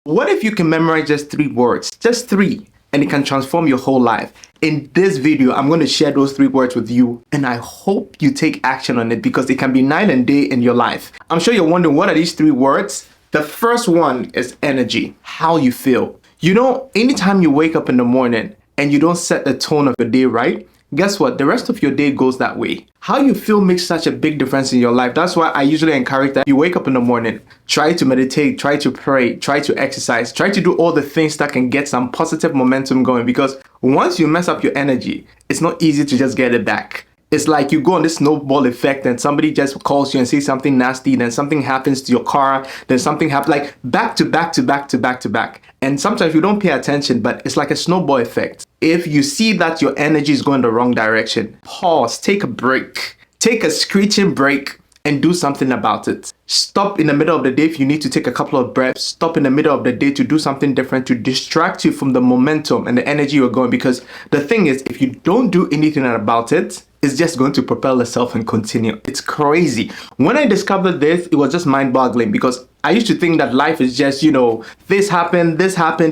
What if you can memorize just 3 words, just 3, and it can transform your whole life? In this video, I'm going to share those 3 words with you, and I hope you take action on it because it can be night and day in your life. I'm sure you're wondering, what are these 3 words? The first one is energy, how you feel. You know, anytime you wake up in the morning and you don't set the tone of your day right, guess what? The rest of your day goes that way. How you feel makes such a big difference in your life. That's why I usually encourage that you wake up in the morning, try to meditate, try to pray, try to exercise, try to do all the things that can get some positive momentum going, because once you mess up your energy, it's not easy to just get it back. It's like you go on this snowball effect and somebody just calls you and says something nasty, then something happens to your car, then something happens, like back to back to back to back to back. And sometimes you don't pay attention, but it's like a snowball effect. If you see that your energy is going the wrong direction, pause, take a break, take a screeching break and do something about it. Stop in the middle of the day if you need to take a couple of breaths. Stop in the middle of the day to do something different to distract you from the momentum and the energy you're going. Because the thing is, if you don't do anything about it, it's just going to propel itself and continue. It's crazy. When I discovered this, it was just mind-boggling because I used to think that life is just, this happened,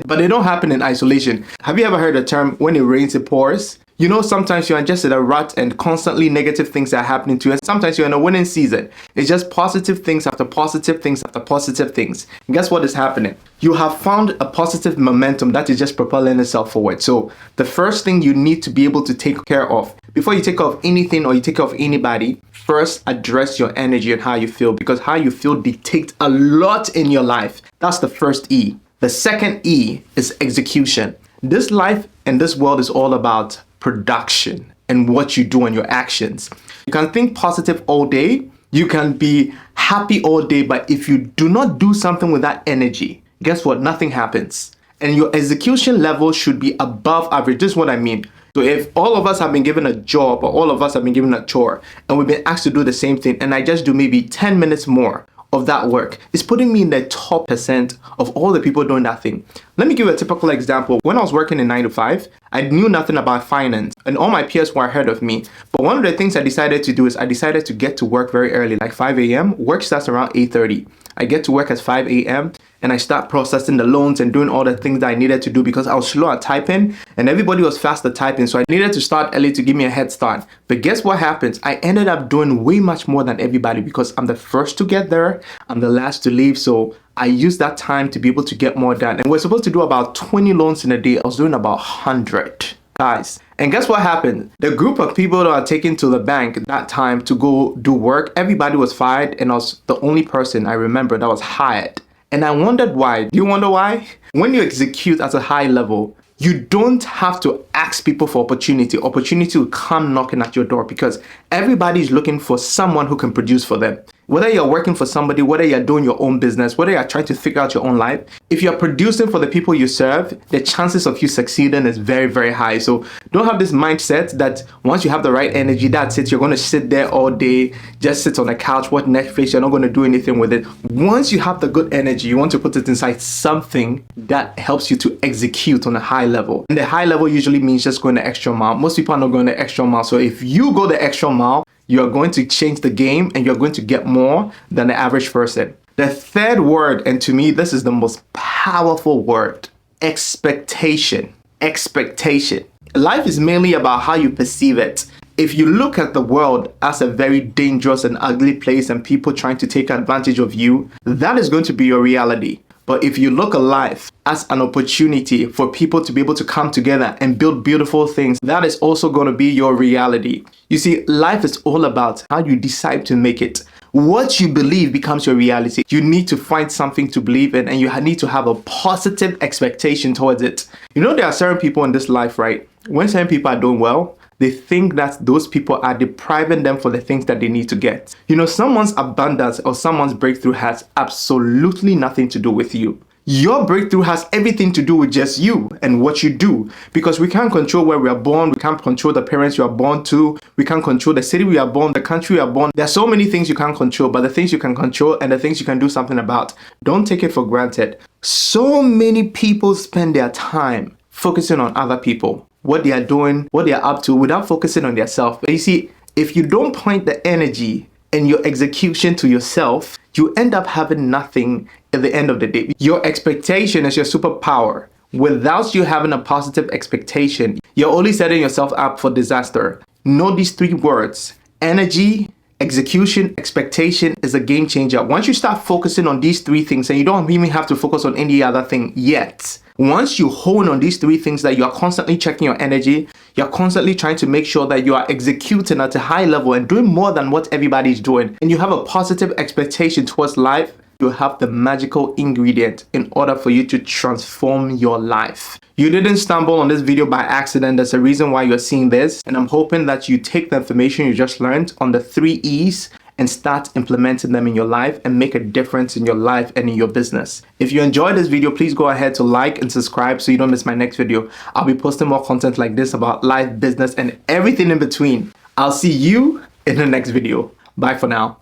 but they don't happen in isolation. Have you ever heard the term, when it rains, it pours? You know, sometimes you're just in a rut and constantly negative things are happening to you. And sometimes you're in a winning season. It's just positive things after positive things after positive things. And guess what is happening? You have found a positive momentum that is just propelling itself forward. So the first thing you need to be able to take care of, before you take care of anything or you take care of anybody, first address your energy and how you feel, because how you feel dictates a lot in your life. That's the first E. The second E is execution. This life and this world is all about production and what you do and your actions. You can think positive all day, you can be happy all day, but if you do not do something with that energy, guess what? Nothing happens. And your execution level should be above average. This is what I mean. So if all of us have been given a job or all of us have been given a chore and we've been asked to do the same thing, and I just do maybe 10 minutes more of that work, it's putting me in the top percent of all the people doing that thing. Let me give you a typical example. When I was working in 9 to 5, I knew nothing about finance and all my peers were ahead of me. But one of the things I decided to do is I decided to get to work very early, like 5 a.m. Work starts around 8:30. I get to work at 5 a.m. and I start processing the loans and doing all the things that I needed to do because I was slow at typing and everybody was fast at typing. So I needed to start early to give me a head start. But guess what happens? I ended up doing way much more than everybody because I'm the first to get there. I'm the last to leave. So I used that time to be able to get more done. And we're supposed to do about 20 loans in a day. I was doing about 100. Guys, and guess what happened? The group of people that are taken to the bank at that time to go do work, everybody was fired and I was the only person I remember that was hired. And I wondered why. Do you wonder why? When you execute at a high level, you don't have to ask people for opportunity. Opportunity will come knocking at your door because everybody is looking for someone who can produce for them. Whether you're working for somebody, whether you're doing your own business, whether you're trying to figure out your own life, if you're producing for the people you serve, the chances of you succeeding is very, very high. So don't have this mindset that once you have the right energy, that's it. You're going to sit there all day, just sit on the couch, watch Netflix. You're not going to do anything with it. Once you have the good energy, you want to put it inside something that helps you to execute on a high level. And the high level usually means just going the extra mile. Most people are not going the extra mile. So if you go the extra mile, you're going to change the game and you're going to get more than the average person. The third word, and to me, this is the most powerful word, expectation. Expectation. Life is mainly about how you perceive it. If you look at the world as a very dangerous and ugly place and people trying to take advantage of you, that is going to be your reality. But if you look at life as an opportunity for people to be able to come together and build beautiful things, that is also going to be your reality. You see, life is all about how you decide to make it. What you believe becomes your reality. You need to find something to believe in and you need to have a positive expectation towards it. You know, there are certain people in this life, right? When certain people are doing well, they think that those people are depriving them for the things that they need to get. You know, someone's abundance or someone's breakthrough has absolutely nothing to do with you. Your breakthrough has everything to do with just you and what you do, because we can't control where we are born. We can't control the parents you are born to. We can't control the city we are born, the country we are born. There are so many things you can't control, but the things you can control and the things you can do something about, don't take it for granted. So many people spend their time focusing on other people, what they are doing, what they are up to, without focusing on themselves. But you see, if you don't point the energy and your execution to yourself, you end up having nothing at the end of the day. Your expectation is your superpower. Without you having a positive expectation, you're only setting yourself up for disaster. Know these 3 words: energy, execution, expectation is a game changer. Once you start focusing on these 3 things, and you don't even have to focus on any other thing yet, once you hone on these 3 things, that you are constantly checking your energy, you're constantly trying to make sure that you are executing at a high level and doing more than what everybody's doing, and you have a positive expectation towards life, you have the magical ingredient in order for you to transform your life. You didn't stumble on this video by accident. There's a reason why you're seeing this, and I'm hoping that you take the information you just learned on the 3 E's and start implementing them in your life and make a difference in your life and in your business. If you enjoyed this video, please go ahead to like and subscribe so you don't miss my next video. I'll be posting more content like this about life, business, and everything in between. I'll see you in the next video. Bye for now.